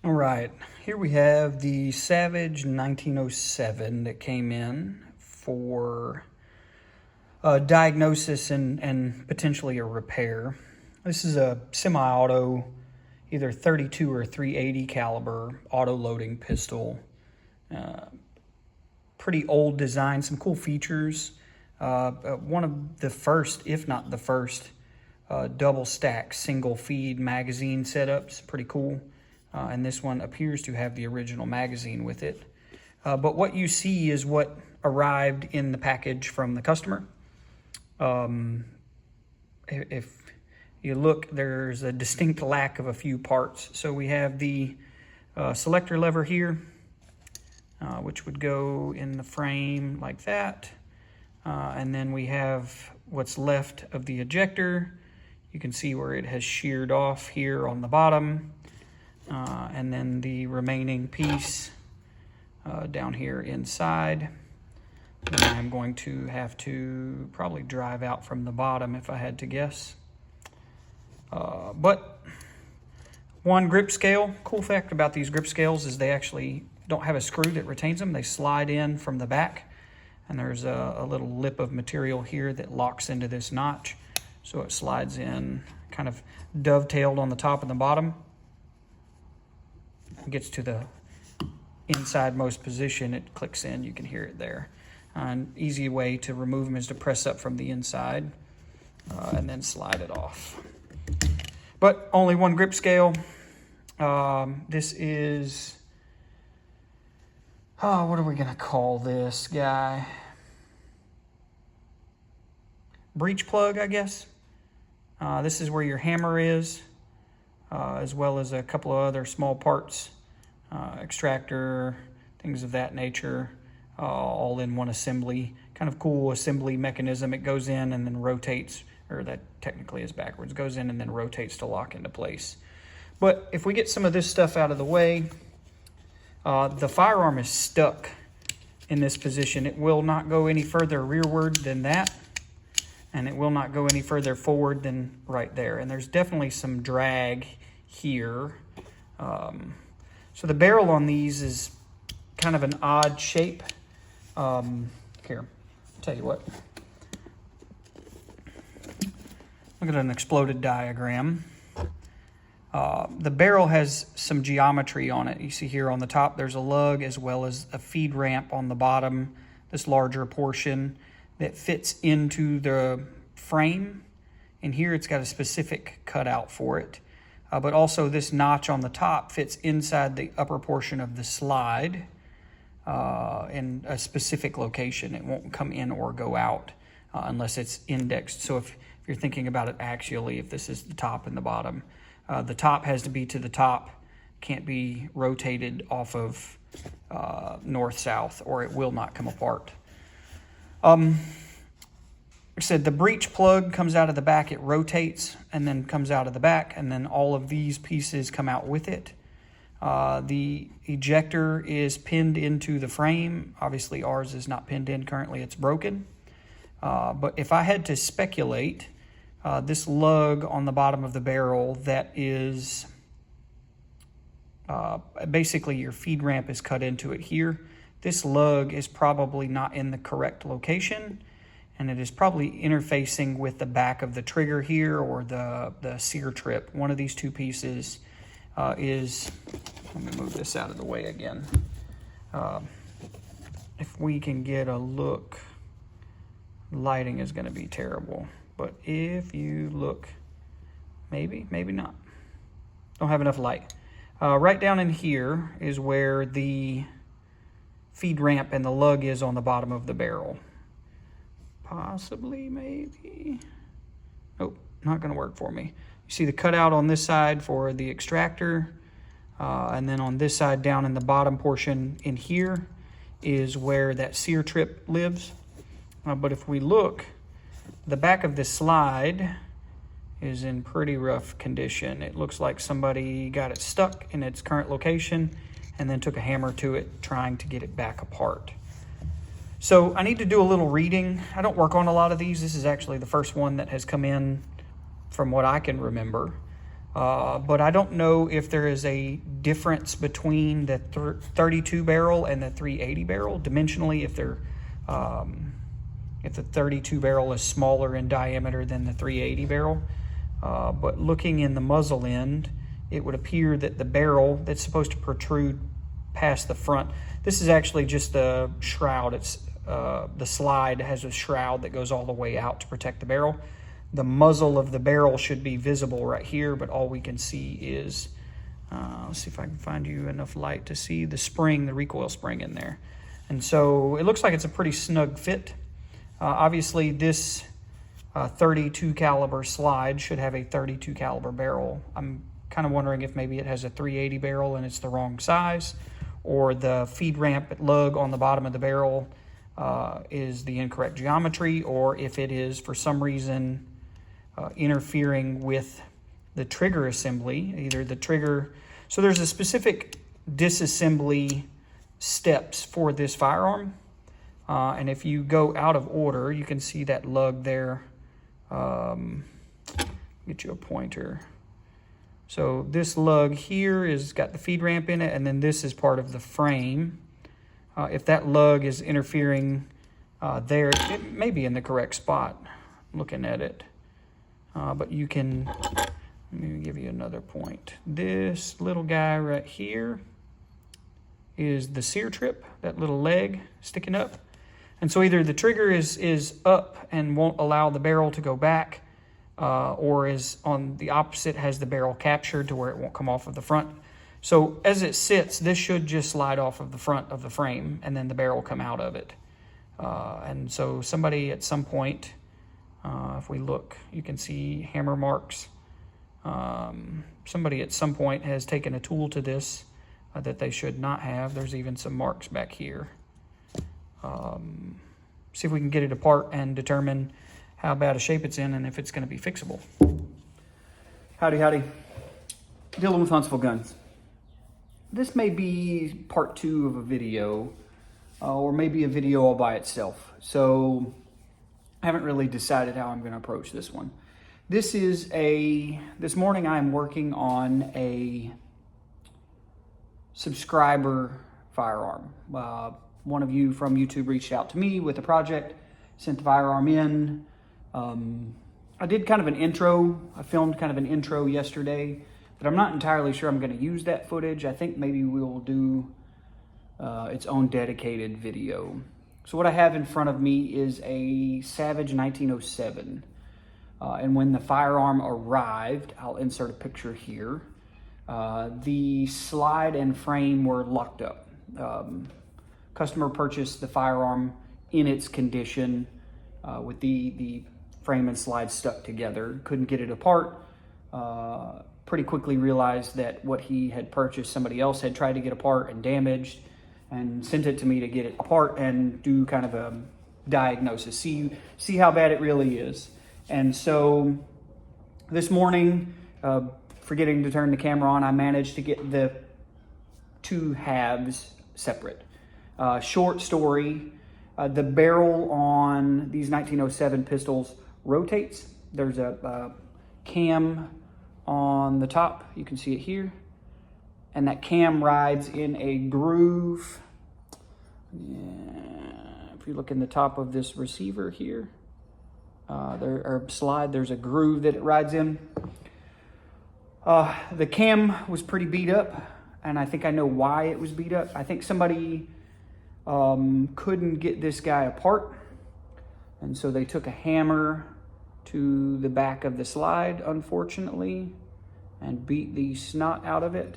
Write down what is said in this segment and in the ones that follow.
All right, here we have the Savage 1907 that came in for diagnosis and potentially a repair. This is a semi-auto, either 32 or 380 caliber auto-loading pistol. Pretty old design, some cool features. One of the first, if not the first, double stack single feed magazine setups. Pretty cool. And this one appears to have the original magazine with it. But what you see is what arrived in the package from the customer. If you look, there's a distinct lack of a few parts. So we have the selector lever here, which would go in the frame like that. And then we have what's left of the ejector. You can see where it has sheared off here on the bottom. And then the remaining piece down here inside. And I'm going to have to probably drive out from the bottom if I had to guess. But one grip scale. Cool fact about these grip scales is they actually don't have a screw that retains them. They slide in from the back. And there's a little lip of material here that locks into this notch. So it slides in kind of dovetailed on the top and the bottom. Gets to the inside most position, it clicks in, you can hear it there. An easy way to remove them is to press up from the inside and then slide it off. But only one grip scale. This is, what are we gonna call this guy? Breech plug, I guess. This is where your hammer is. As well as a couple of other small parts, extractor, things of that nature, all in one assembly. Kind of cool assembly mechanism. It goes in and then rotates, or that technically is backwards, goes in and then rotates to lock into place. But if we get some of this stuff out of the way, the firearm is stuck in this position. It will not go any further rearward than that. And it will not go any further forward than right there. And there's definitely some drag here. So the barrel on these is kind of an odd shape. Here, I'll tell you what. Look at an exploded diagram. The barrel has some geometry on it. You see here on the top, there's a lug as well as a feed ramp on the bottom, this larger portion that fits into the frame. And here it's got a specific cutout for it. But also this notch on the top fits inside the upper portion of the slide in a specific location. It won't come in or go out unless it's indexed. So if you're thinking about it axially, if this is the top and the bottom, the top has to be to the top, can't be rotated off of north-south or it will not come apart. Like I said, the breech plug comes out of the back, it rotates and then comes out of the back, and then all of these pieces come out with it. The ejector is pinned into the frame. Obviously ours is not pinned in currently, it's broken. But if I had to speculate, this lug on the bottom of the barrel that is basically your feed ramp is cut into it here. This lug is probably not in the correct location, and it is probably interfacing with the back of the trigger here or the sear trip. One of these two pieces is, let me move this out of the way again. If we can get a look, lighting is going to be terrible, but if you look, maybe not. Don't have enough light. Right down in here is where the feed ramp and the lug is on the bottom of the barrel. Possibly, maybe. Nope, not going to work for me. You see the cutout on this side for the extractor, and then on this side down in the bottom portion in here is where that sear trip lives. But if we look, the back of this slide is in pretty rough condition. It looks like somebody got it stuck in its current location and then took a hammer to it trying to get it back apart. So I need to do a little reading. I don't work on a lot of these. This is actually the first one that has come in from what I can remember. But I don't know if there is a difference between the 32 barrel and the 380 barrel dimensionally, if the 32 barrel is smaller in diameter than the 380 barrel. But looking in the muzzle end, it would appear that the barrel that's supposed to protrude past the front, this is actually just the shroud. It's the slide has a shroud that goes all the way out to protect the barrel. The muzzle of the barrel should be visible right here, but all we can see is, let's see if I can find you enough light to see the spring, the recoil spring in there. And so it looks like it's a pretty snug fit. Obviously this 32 caliber slide should have a 32 caliber barrel. I'm kind of wondering if maybe it has a 380 barrel and it's the wrong size, or the feed ramp lug on the bottom of the barrel is the incorrect geometry, or if it is for some reason interfering with the trigger assembly, either the trigger. So there's a specific disassembly steps for this firearm. And if you go out of order, you can see that lug there. Get you a pointer. So this lug here is got the feed ramp in it, and then this is part of the frame. If that lug is interfering there, it may be in the correct spot looking at it. But you can, let me give you another point. This little guy right here is the sear trip, that little leg sticking up. And so either the trigger is up and won't allow the barrel to go back, or is on the opposite, has the barrel captured to where it won't come off of the front. So as it sits, this should just slide off of the front of the frame, and then the barrel will come out of it. And so somebody at some point, if we look, you can see hammer marks. Somebody at some point has taken a tool to this that they should not have. There's even some marks back here. See if we can get it apart and determine how bad a shape it's in and if it's going to be fixable. Howdy, howdy. Dealing with Huntsville guns. This may be part 2 of a video, or maybe a video all by itself. So I haven't really decided how I'm going to approach this one. This morning I'm working on a subscriber firearm. One of you from YouTube reached out to me with a project, sent the firearm in. I did kind of an intro. I filmed kind of an intro yesterday, but I'm not entirely sure I'm going to use that footage. I think maybe we'll do its own dedicated video. So what I have in front of me is a Savage 1907. And when the firearm arrived, I'll insert a picture here. The slide and frame were locked up. Customer purchased the firearm in its condition with the frame and slide stuck together. Couldn't get it apart. Pretty quickly realized that what he had purchased, somebody else had tried to get apart and damaged, and sent it to me to get it apart and do kind of a diagnosis, see how bad it really is. And so this morning, forgetting to turn the camera on, I managed to get the 2 halves separate. Short story, the barrel on these 1907 pistols rotates. There's a cam on the top, you can see it here. And that cam rides in a groove. Yeah, if you look in the top of this receiver here, slide, there's a groove that it rides in. The cam was pretty beat up, and I think I know why it was beat up. I think somebody couldn't get this guy apart, and so they took a hammer to the back of the slide, unfortunately, and beat the snot out of it.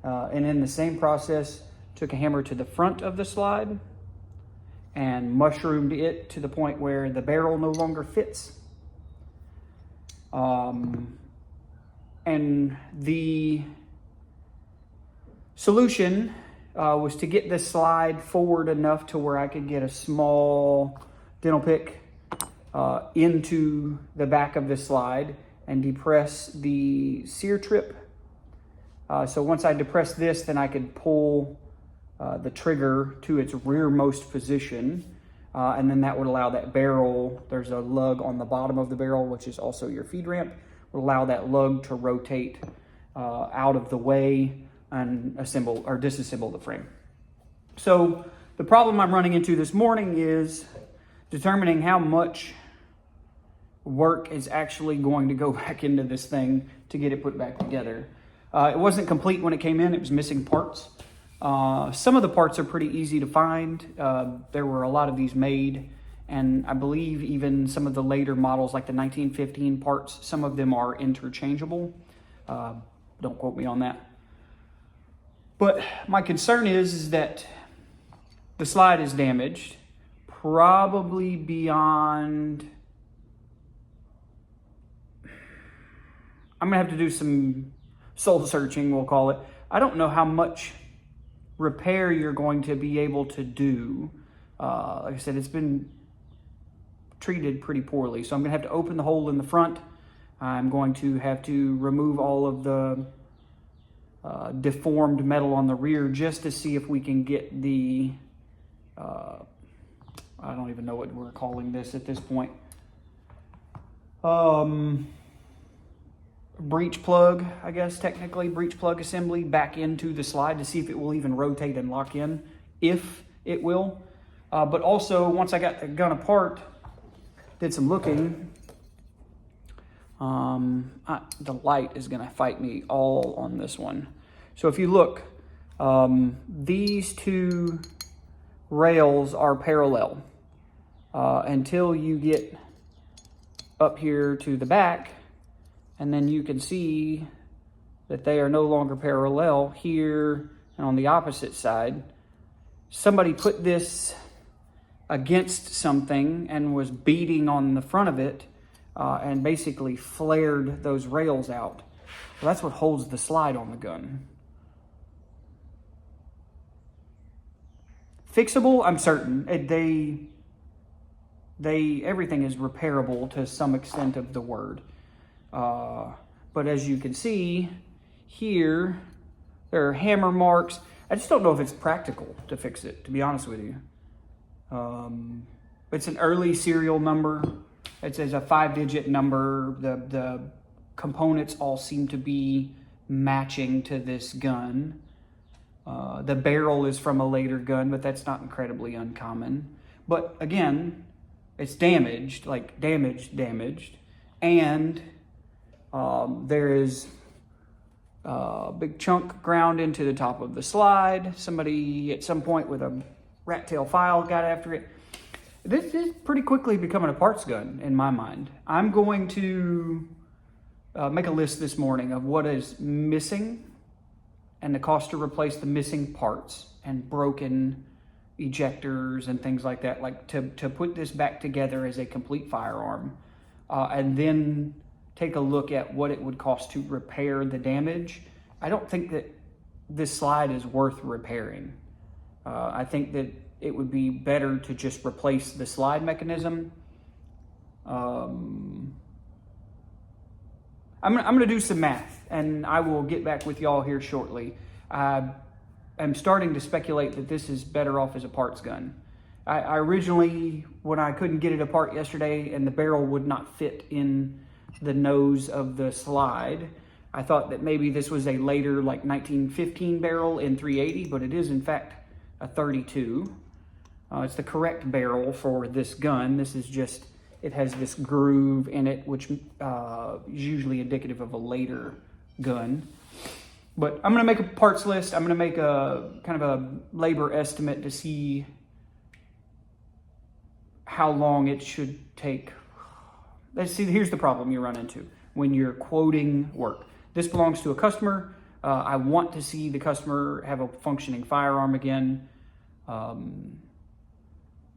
And in the same process, took a hammer to the front of the slide and mushroomed it to the point where the barrel no longer fits. And the solution was to get this slide forward enough to where I could get a small dental pick into the back of the slide and depress the sear trip. So once I depress this, then I could pull the trigger to its rearmost position, and then that would allow that barrel, there's a lug on the bottom of the barrel, which is also your feed ramp, would allow that lug to rotate out of the way and assemble or disassemble the frame. So the problem I'm running into this morning is determining how much work is actually going to go back into this thing to get it put back together. It wasn't complete when it came in. It was missing parts. Some of the parts are pretty easy to find. There were a lot of these made, and I believe even some of the later models, like the 1915 parts, some of them are interchangeable. Don't quote me on that. But my concern is that the slide is damaged, probably beyond... I'm going to have to do some soul searching, we'll call it. I don't know how much repair you're going to be able to do. Like I said, it's been treated pretty poorly. So I'm going to have to open the hole in the front. I'm going to have to remove all of the deformed metal on the rear just to see if we can get the, I don't even know what we're calling this at this point. Breech plug, I guess technically, breech plug assembly back into the slide to see if it will even rotate and lock in, if it will. But also, once I got the gun apart, did some looking, the light is gonna fight me all on this one. So if you look, these two rails are parallel until you get up here to the back, and then you can see that they are no longer parallel here and on the opposite side. Somebody put this against something and was beating on the front of it and basically flared those rails out. So that's what holds the slide on the gun. Fixable, I'm certain. Everything is repairable to some extent of the word. But as you can see here, there are hammer marks. I just don't know if it's practical to fix it, to be honest with you. It's an early serial number. It's a 5-digit number. The components all seem to be matching to this gun. The barrel is from a later gun, but that's not incredibly uncommon. But again, it's damaged, like damaged. And there is a big chunk ground into the top of the slide. Somebody at some point with a rat tail file got after it. This is pretty quickly becoming a parts gun in my mind. I'm going to make a list this morning of what is missing and the cost to replace the missing parts and broken ejectors and things like that, like to put this back together as a complete firearm, and then take a look at what it would cost to repair the damage. I don't think that this slide is worth repairing. I think that it would be better to just replace the slide mechanism. I'm gonna do some math, and I will get back with y'all here shortly. I'm starting to speculate that this is better off as a parts gun. I originally, when I couldn't get it apart yesterday and the barrel would not fit in the nose of the slide, I thought that maybe this was a later, like 1915 barrel in 380, but it is in fact a 32. It's the correct barrel for this gun. This is just, it has this groove in it, which is usually indicative of a later gun. But I'm gonna make a parts list. I'm gonna make a kind of a labor estimate to see how long it should take. Let's see, here's the problem you run into when you're quoting work. This belongs to a customer. I want to see the customer have a functioning firearm again.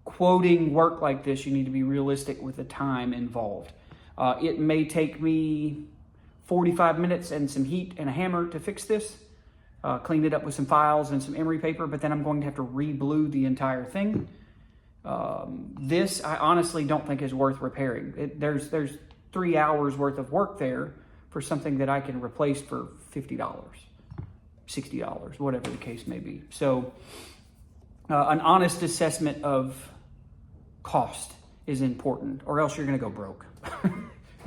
Quoting work like this, you need to be realistic with the time involved. It may take me 45 minutes and some heat and a hammer to fix this, clean it up with some files and some emery paper, but then I'm going to have to re-blue the entire thing. This, I honestly don't think is worth repairing. There's 3 hours worth of work there for something that I can replace for $50, $60, whatever the case may be. So an honest assessment of cost is important, or else you're gonna go broke.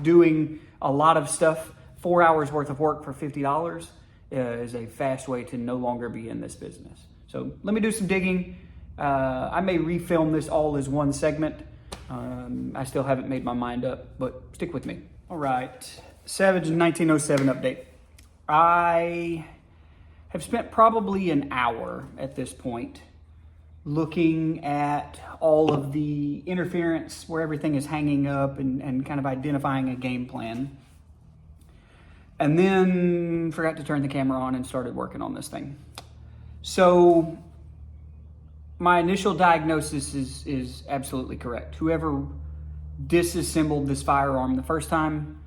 doing a lot of stuff, 4 hours worth of work for $50 is a fast way to no longer be in this business. So let me do some digging. I may refilm this all as one segment. I still haven't made my mind up, but stick with me. All right, Savage 1907 update. I have spent probably an hour at this point looking at all of the interference where everything is hanging up and kind of identifying a game plan. And then forgot to turn the camera on and started working on this thing. So my initial diagnosis is absolutely correct. Whoever disassembled this firearm the first time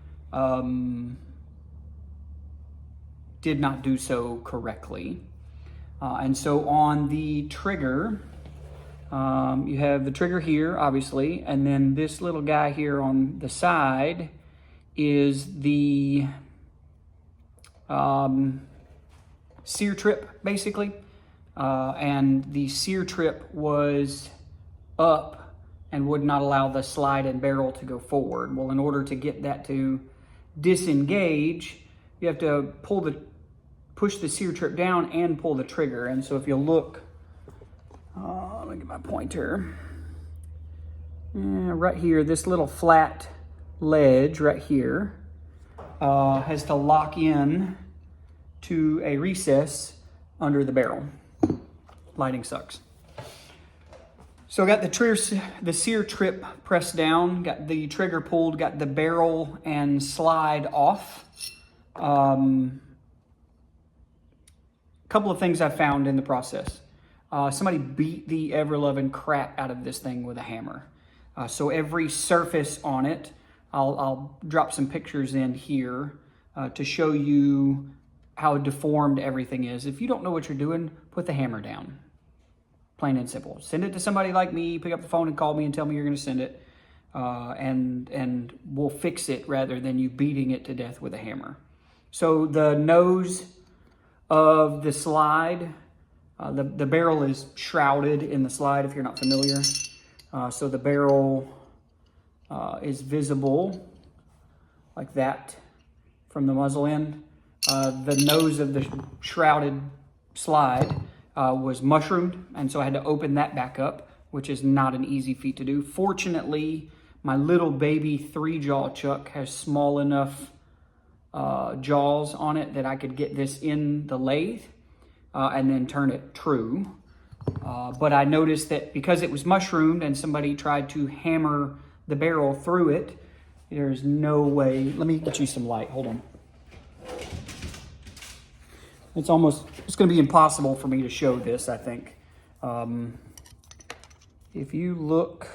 did not do so correctly. And so on the trigger, you have the trigger here, obviously, and then this little guy here on the side is the sear trip, basically. And the sear trip was up and would not allow the slide and barrel to go forward. Well, in order to get that to disengage, you have to push the sear trip down and pull the trigger. And so if you look, let me get my pointer. Right here, this little flat ledge right here has to lock in to a recess under the barrel. Lighting sucks. So I got the sear trip pressed down, got the trigger pulled, got the barrel and slide off. Couple of things I found in the process. Somebody beat the ever-loving crap out of this thing with a hammer. So every surface on it, I'll drop some pictures in here to show you how deformed everything is. If you don't know what you're doing, put the hammer down. Plain and simple. Send it to somebody like me, pick up the phone and call me and tell me you're gonna send it. And we'll fix it rather than you beating it to death with a hammer. So the nose of the slide, the barrel is shrouded in the slide if you're not familiar. So the barrel is visible like that from the muzzle end. The nose of the shrouded slide was mushroomed, and so I had to open that back up, which is not an easy feat to do. Fortunately, my little baby 3-jaw chuck has small enough jaws on it that I could get this in the lathe and then turn it true. But I noticed that because it was mushroomed and somebody tried to hammer the barrel through it, there's no way. Let me get you some light. Hold on. It's going to be impossible for me to show this, I think. If you look,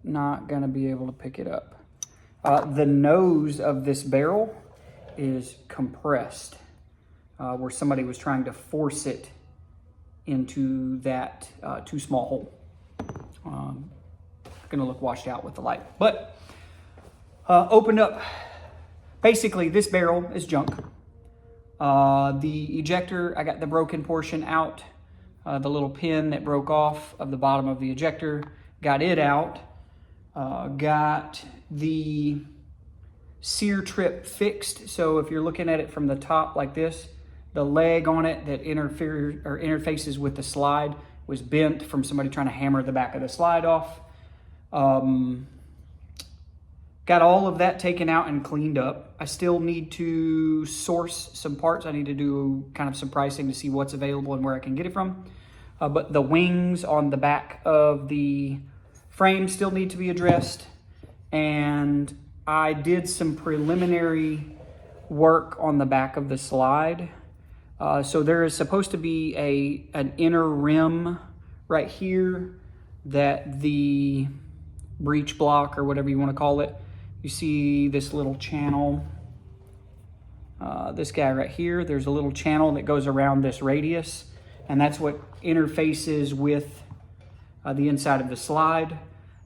not going to be able to pick it up. The nose of this barrel is compressed, where somebody was trying to force it into that too small hole. Going to look washed out with the light. But opened up, basically this barrel is junk. The ejector, I got the broken portion out. The little pin that broke off of the bottom of the ejector, got it out. Got the sear trip fixed. So if you're looking at it from the top like this, the leg on it that interfaces with the slide was bent from somebody trying to hammer the back of the slide off. Got all of that taken out and cleaned up. I still need to source some parts. I need to do kind of some pricing to see what's available and where I can get it from. But the wings on the back of the frame still need to be addressed. And I did some preliminary work on the back of the slide. So there is supposed to be an inner rim right here that the breech block, or whatever you want to call it, you see this little channel, this guy right here, there's a little channel that goes around this radius, and that's what interfaces with the inside of the slide.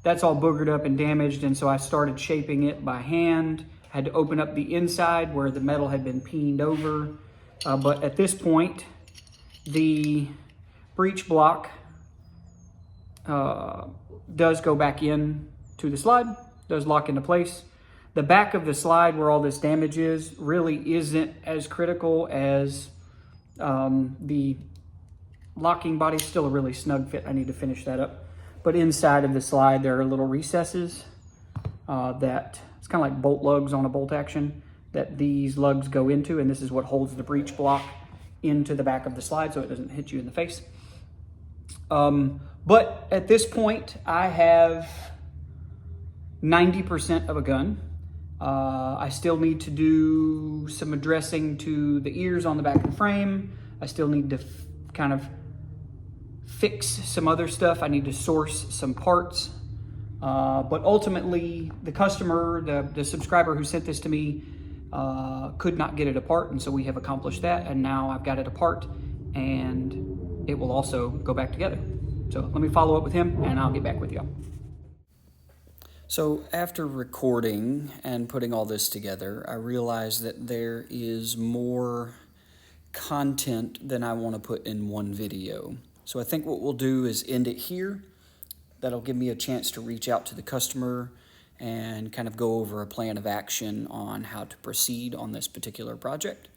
That's all boogered up and damaged, and so I started shaping it by hand. Had to open up the inside where the metal had been peened over. But at this point, the breech block does go back in to the slide, does lock into place. The back of the slide where all this damage is really isn't as critical as the locking body. Still a really snug fit. I need to finish that up. But inside of the slide, there are little recesses that it's kind of like bolt lugs on a bolt action that these lugs go into, and this is what holds the breech block into the back of the slide so it doesn't hit you in the face. But at this point, I have 90% of a gun. I still need to do some addressing to the ears on the back of the frame. I still need to kind of fix some other stuff. I need to source some parts. But ultimately, the customer, the subscriber who sent this to me, could not get it apart, and so we have accomplished that, and now I've got it apart, and it will also go back together. So let me follow up with him, and I'll get back with you. So after recording and putting all this together, I realized that there is more content than I want to put in one video. So I think what we'll do is end it here. That'll give me a chance to reach out to the customer and kind of go over a plan of action on how to proceed on this particular project.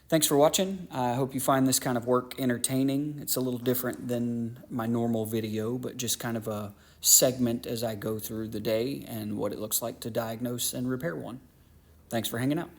Thanks for watching. I hope you find this kind of work entertaining. It's a little different than my normal video, but just kind of a segment as I go through the day and what it looks like to diagnose and repair one. Thanks for hanging out.